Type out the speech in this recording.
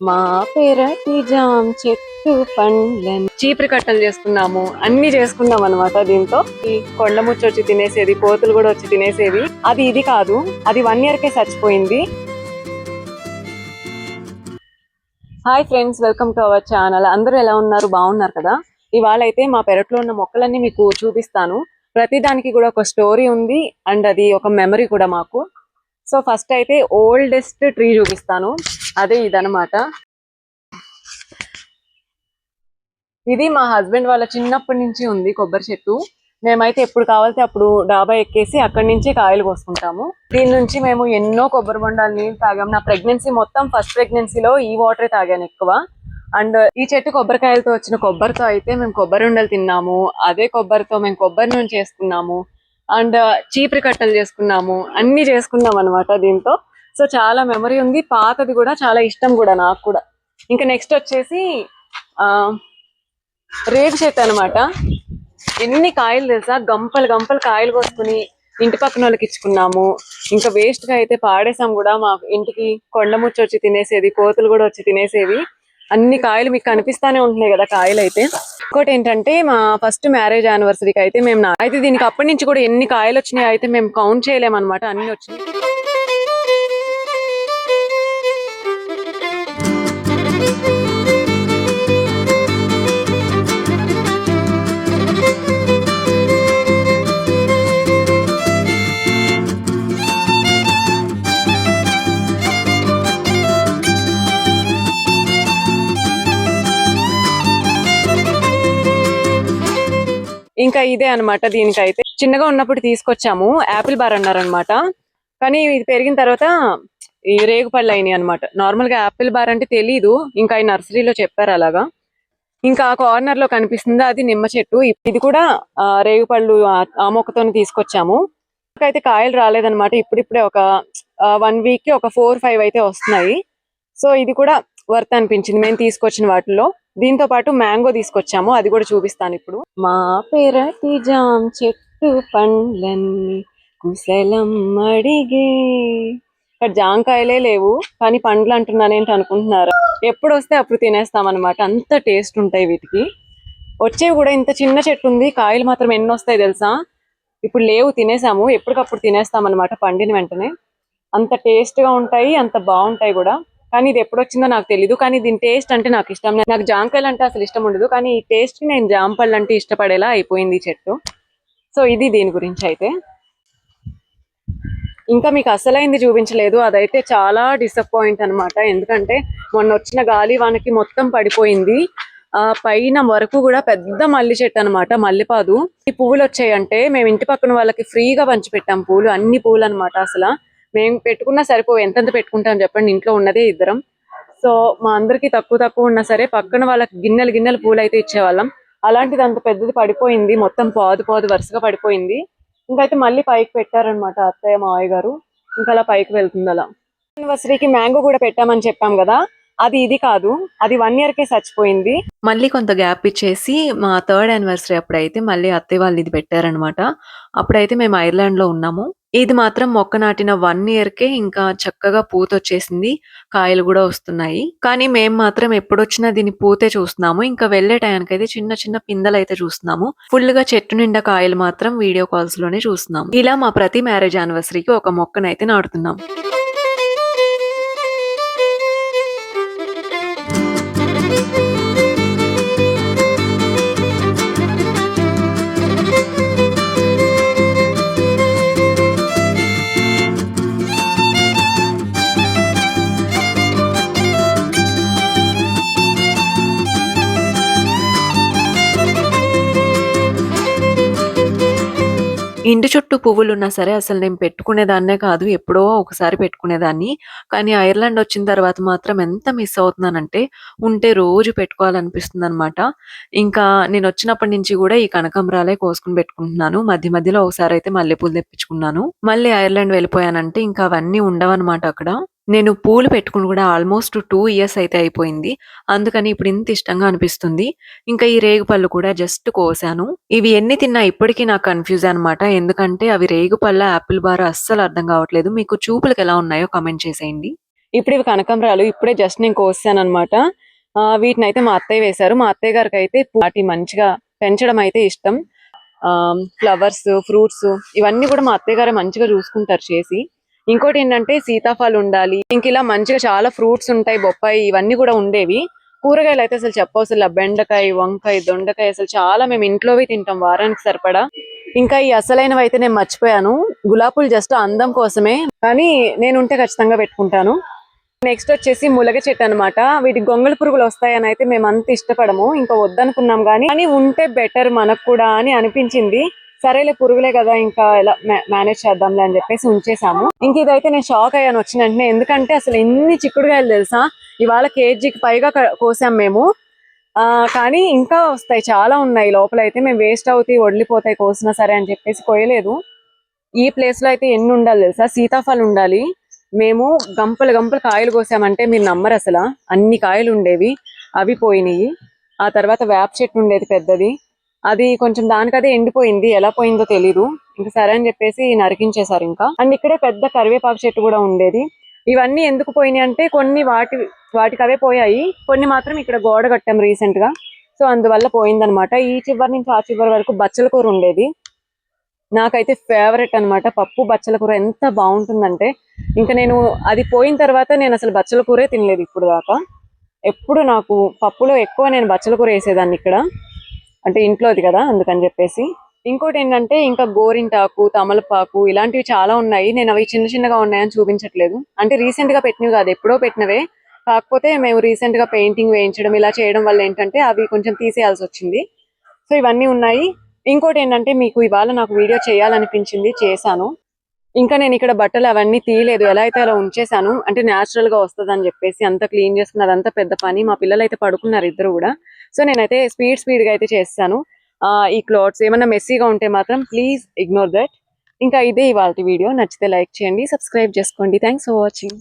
మా పెరటి జామ చెట్టు పండ్లని చీపురు కట్టలు చేసుకున్నాము, అన్ని చేసుకున్నాం అనమాట. దీంతో ఈ కొండ ముచ్చి వచ్చి తినేసేది, కోతులు కూడా వచ్చి తినేసేది. అది ఇది కాదు, అది 1 year కే చచ్చిపోయింది. Hi friends, welcome to our channel. అందరూ ఎలా ఉన్నారు? బాగున్నారు కదా? ఇవాళ అయితే మా పెరట్లో ఉన్న మొక్కలన్నీ మీకు చూపిస్తాను. ప్రతి దానికి కూడా ఒక స్టోరీ ఉంది అండ్ అది ఒక మెమరీ కూడా మాకు. సో ఫస్ట్ అయితే ఓల్డెస్ట్ ట్రీ చూపిస్తాను, అదే ఇదనమాట. ఇది మా హస్బెండ్ వాళ్ళ చిన్నప్పటి నుంచి ఉంది కొబ్బరి చెట్టు. మేమైతే ఎప్పుడు కావాలితే అప్పుడు డాబా ఎక్కేసి అక్కడి నుంచి కాయలు కోసుకుంటాము. దీని నుంచి మేము ఎన్నో కొబ్బరి బొండాలు నీళ్ళు తాగాము. నా ప్రెగ్నెన్సీ మొత్తం ఫస్ట్ ప్రెగ్నెన్సీలో ఈ వాటరే తాగాను ఎక్కువ. అండ్ ఈ చెట్టు కొబ్బరికాయలతో వచ్చిన కొబ్బరితో అయితే మేము కొబ్బరి ఉండలు తిన్నాము. అదే కొబ్బరితో మేము కొబ్బరి నూనె చేసుకున్నాము అండ్ చీపురు కట్టలు చేసుకున్నాము, అన్ని చేసుకున్నాం అనమాట దీంతో. సో చాలా మెమరీ ఉంది, పాతది కూడా చాలా ఇష్టం కూడా నాకు కూడా. ఇంకా నెక్స్ట్ వచ్చేసి రేగు చెట్టు అనమాట. ఎన్ని కాయలు తెలుసా, గంపలు గంపలు కాయలు కోసుకుని ఇంటి పక్కన వాళ్ళకి ఇచ్చుకున్నాము. ఇంకా వేస్ట్ గా అయితే పాడేసాం కూడా. మా ఇంటికి కొండ ముచ్చి వచ్చి తినేసేది, కోతులు కూడా వచ్చి తినేసేవి. అన్ని కాయలు మీకు కనిపిస్తానే ఉంటున్నాయి కదా కాయలు అయితే. ఇంకోటి ఏంటంటే మా ఫస్ట్ మ్యారేజ్ యానివర్సరీకి అయితే మేము అయితే దీనికి అప్పటి నుంచి కూడా ఎన్ని కాయలు వచ్చినాయి అయితే మేము కౌంట్ చేయలేమన్నమాట, అన్ని వచ్చినాయి. ఇంకా ఇదే అనమాట. దీనికైతే చిన్నగా ఉన్నప్పుడు తీసుకొచ్చాము, యాపిల్ బార్ అన్నారనమాట. కానీ ఇది పెరిగిన తర్వాత ఈ రేగు పళ్ళు అయినాయి అనమాట. నార్మల్ గా యాపిల్ బార్ అంటే తెలీదు, ఇంకా ఈ నర్సరీలో చెప్పారు అలాగా. ఇంకా కార్నర్ లో కనిపిస్తుంది అది నిమ్మ చెట్టు. ఇది కూడా రేగు పళ్ళు ఆ మొక్కతోనే తీసుకొచ్చాము. అయితే కాయలు రాలేదనమాట. ఇప్పుడిప్పుడే ఒక 1 week కి ఒక 4-5 అయితే వస్తున్నాయి. సో ఇది కూడా వర్త్ అనిపించింది మేము తీసుకొచ్చిన వాటిలో. దీంతో పాటు మ్యాంగో తీసుకొచ్చాము, అది కూడా చూపిస్తాను ఇప్పుడు. మా పెరటి జామ చెట్టు పండ్లన్నీ కుశలం అడిగే. ఇక్కడ జాంకాయలే లేవు కానీ పండ్లు అంటున్నానేంటి అనుకుంటున్నారా? ఎప్పుడు వస్తే అప్పుడు తినేస్తాం అనమాట, అంత టేస్ట్ ఉంటాయి వీటికి. వచ్చేవి కూడా ఇంత చిన్న చెట్టు ఉంది, కాయలు మాత్రం ఎన్ని వస్తాయి తెలుసా? ఇప్పుడు లేవు, తినేసాము. ఎప్పటికప్పుడు తినేస్తాం అనమాట పండిన వెంటనే. అంత టేస్ట్ గా ఉంటాయి, అంత బాగుంటాయి కూడా. కానీ ఇది ఎప్పుడు వచ్చిందో నాకు తెలీదు, కానీ దీని టేస్ట్ అంటే నాకు ఇష్టం. నాకు జామకాయలు అంటే అసలు ఇష్టం ఉండదు, కానీ ఈ టేస్ట్ కి నేను జామపళ్ళు అంటే ఇష్టపడేలా అయిపోయింది ఈ చెట్టు. సో ఇది దీని గురించి అయితే. ఇంకా మీకు అసలైంది చూపించలేదు, అదైతే చాలా డిసప్పాయింట్ అనమాట. ఎందుకంటే మొన్న వచ్చిన గాలి వానకి మొత్తం పడిపోయింది. పైన వరకు కూడా పెద్ద మల్లి చెట్టు అనమాట, మల్లెపాదు. ఈ పువ్వులు వచ్చాయంటే మేము ఇంటి పక్కన వాళ్ళకి ఫ్రీగా పంచి పెట్టాం పూలు, అన్ని పూలు అనమాట. అసలు మేము పెట్టుకున్నా సరిపోవు, ఎంతెంత పెట్టుకుంటాం చెప్పండి, ఇంట్లో ఉన్నదే ఇద్దరం. సో మా అందరికి తక్కువ తక్కువ ఉన్నా సరే పక్కన వాళ్ళకి గిన్నెలు గిన్నెలు పూలు అయితే ఇచ్చేవాళ్ళం. అలాంటిది అంత పెద్దది పడిపోయింది, మొత్తం పాదు పాదు వరుసగా పడిపోయింది. ఇంకైతే మళ్ళీ పైకి పెట్టారనమాట అత్తయ్య మావయ్య గారు. ఇంకా అలా పైకి వెళ్తుంది అలా. యానివర్సరీకి మ్యాంగో కూడా పెట్టామని చెప్పాం కదా, అది ఇది కాదు, అది 1 year కే చచ్చిపోయింది. మళ్ళీ కొంత గ్యాప్ ఇచ్చేసి మా 3rd యానివర్సరీ అప్పుడైతే మళ్ళీ అత్తయ్య వాళ్ళు ఇది పెట్టారనమాట. అప్పుడైతే మేము ఐర్లాండ్‌లో ఉన్నాము. ఇది మాత్రం మొక్క నాటిన 1 ఇయర్‌కే ఇంకా చక్కగా పూతొచ్చేసింది. కాయలు గూడా వస్తున్నాయి. కానీ మేము మాత్రం ఎప్పుడొచ్చినా దీని పూతే చూస్తున్నాము. ఇంకా వెళ్ళే టయానికైతే చిన్న చిన్న పిందెలైతే చూస్తున్నాము. ఫుల్‌గా చెట్టు నిండా కాయలు మాత్రం వీడియో కాల్స్‌లోనే చూస్తున్నాము. ఇలా మా ప్రతి మ్యారేజ్ యానివర్సరీకి ఒక మొక్కనైతే నాటుతున్నాం. ఇంటి చుట్టూ పువ్వులున్నా సరే అసలు నేను పెట్టుకునేదాన్నే కాదు. ఎప్పుడో ఒకసారి పెట్టుకునేదాన్ని. కానీ ఐర్లాండ్ వచ్చిన తర్వాత మాత్రం ఎంత మిస్ అవుతున్నానంటే, ఉంటే రోజు పెట్టుకోవాలనిపిస్తుందనమాట. ఇంకా నేనొచ్చినప్పటి నుంచి గూడా ఈ కనకాంబరాలే కోసుకొని పెట్టుకుంటున్నాను. మధ్య మధ్యలో ఒకసారయితే మల్లెపూలు తెప్పించుకున్నాను. మళ్ళీ ఐర్లాండ్ వెళ్ళిపోయానంటే ఇంకా అవన్నీ ఉండవనమాట అక్కడ. నేను పూలు పెట్టుకుని కూడా ఆల్మోస్ట్ 2 ఇయర్స్ అయితే అయిపోయింది. అందుకని ఇప్పుడు ఇంత ఇష్టంగా అనిపిస్తుంది. ఇంకా ఈ రేగుపళ్ళు కూడా జస్ట్ కోసాను. ఇవి ఎన్ని తిన్నా ఇప్పటికీ నాకు కన్‌ఫ్యూజే అనమాట. ఎందుకంటే అవి రేగుపళ్ళా, యాపిల్ బారా అస్సలు అర్థం కావట్లేదు. మీకు చూపులకి ఎలా ఉన్నాయో కామెంట్ చేసేయండి. ఇప్పుడు ఇవి కనకాంబరాలు ఇప్పుడే జస్ట్ నేను కోసాను అనమాట. వీటిని అయితే మా అత్తయ్య వేశారు. మా అత్తయ్య గారికి అయితే వాటి మంచిగా పెంచడం అయితే ఇష్టం. ఫ్లవర్స్, ఫ్రూట్స్ ఇవన్నీ కూడా మా అత్తయ్య గారే మంచిగా చూసుకుంటారు చేసి. ఇంకోటి ఏంటంటే సీతాఫలం ఉండాలి, ఇంక ఇలా మంచిగా చాలా ఫ్రూట్స్ ఉంటాయి, బొప్పాయి ఇవన్నీ కూడా ఉండేవి. కూరగాయలు అయితే అసలు చెప్పవసలు, బెండకాయ, వంకాయ, దొండకాయ అసలు చాలా మేము ఇంట్లోవి తింటాం వారానికి సరిపడా. ఇంకా ఈ అసలైనవి అయితే నేను మర్చిపోయాను, గులాబీలు జస్ట్ అందం కోసమే, కానీ నేను ఉంటే ఖచ్చితంగా పెట్టుకుంటాను. నెక్స్ట్ వచ్చేసి ములగ చెట్టు అనమాట. వీటికి గొంగళ పురుగులు వస్తాయని అయితే మేము అంత ఇష్టపడము, ఇంకా వద్దనుకున్నాం కానీ ఉంటే బెటర్ మనకు కూడా అని అనిపించింది. సరేలే పురుగులే కదా, ఇంకా ఎలా మేనేజ్ చేద్దాంలే అని చెప్పేసి ఉంచేసాము. ఇంక ఇదైతే నేను షాక్ అయ్యాను వచ్చిన వెంటనే, ఎందుకంటే అసలు ఎన్ని చిక్కుడుగాయలు తెలుసా, ఇవాళ కేజీకి పైగా కోసాం మేము. కానీ ఇంకా వస్తాయి, చాలా ఉన్నాయి లోపల. అయితే మేము వేస్ట్ అవుతాయి, వదిలిపోతాయి కోసినా సరే అని చెప్పేసి కోయలేదు. ఈ ప్లేస్ లో అయితే ఎన్ని ఉండాలి తెలుసా, సీతాఫలం ఉండాలి. మేము గంపలు గంపలు కాయలు కోసామంటే మీరు నమ్మరు అసలు, అన్ని కాయలు ఉండేవి, అవి పోయినాయి. ఆ తర్వాత వేప చెట్టు ఉండేది పెద్దది, అది కొంచెం దానికదే ఎండిపోయింది, ఎలా పోయిందో తెలీదు. ఇంకా సరే అని చెప్పేసి నరికించేశారు ఇంకా. అండ్ ఇక్కడే పెద్ద కరివేపాకు చెట్టు కూడా ఉండేది. ఇవన్నీ ఎందుకు పోయినాయి అంటే కొన్ని వాటికి అవే పోయాయి, కొన్ని మాత్రం ఇక్కడ గోడ కట్టాం రీసెంట్ గా, సో అందువల్ల పోయిందనమాట. ఈ చివరి నుంచి ఆ చివరి వరకు బచ్చల కూర ఉండేది, నాకైతే ఫేవరెట్ అన్నమాట. పప్పు బచ్చల కూర ఎంత బాగుంటుందంటే, ఇంకా నేను అది పోయిన తర్వాత నేను అసలు బచ్చల కూరే తినలేదు ఇప్పుడు దాకా. ఎప్పుడు నాకు పప్పులో ఎక్కువ నేను బచ్చల కూర వేసేదాన్ని ఇక్కడ, అంటే ఇంట్లోది కదా అందుకని చెప్పేసి. ఇంకోటి ఏంటంటే ఇంకా గోరింటాకు, తమలపాకు ఇలాంటివి చాలా ఉన్నాయి. నేను అవి చిన్న చిన్నగా ఉన్నాయని చూపించట్లేదు, అంటే రీసెంట్ గా పెట్టినవి కాదు, ఎప్పుడో పెట్టినవే. కాకపోతే మేము రీసెంట్ గా పెయింటింగ్ వేయించడం ఇలా చేయడం వల్ల ఏంటంటే అవి కొంచెం తీసేయాల్సి వచ్చింది. సో ఇవన్నీ ఉన్నాయి. ఇంకోటి ఏంటంటే మీకు ఇవాళ నాకు వీడియో చేయాలనిపించింది, చేశాను. ఇంకా నేను ఇక్కడ బట్టలు అవన్నీ తీయలేదు, ఎలా అయితే అలా ఉంచేసాను, అంటే న్యాచురల్ గా వస్తుంది అని చెప్పేసి. అంత క్లీన్ చేసుకున్నది అంతా పెద్ద పని. మా పిల్లలు అయితే పడుకున్నారు ఇద్దరు కూడా, సో నేనైతే స్పీడ్ గా అయితే చేస్తాను. ఈ క్లాత్స్ ఏమన్నా మెస్సీగా ఉంటే మాత్రం ప్లీజ్ ఇగ్నోర్ దట్. ఇంకా ఇదే ఇవాళ వీడియో, నచ్చితే లైక్ చేయండి, సబ్స్క్రైబ్ చేసుకోండి. Thanks for watching.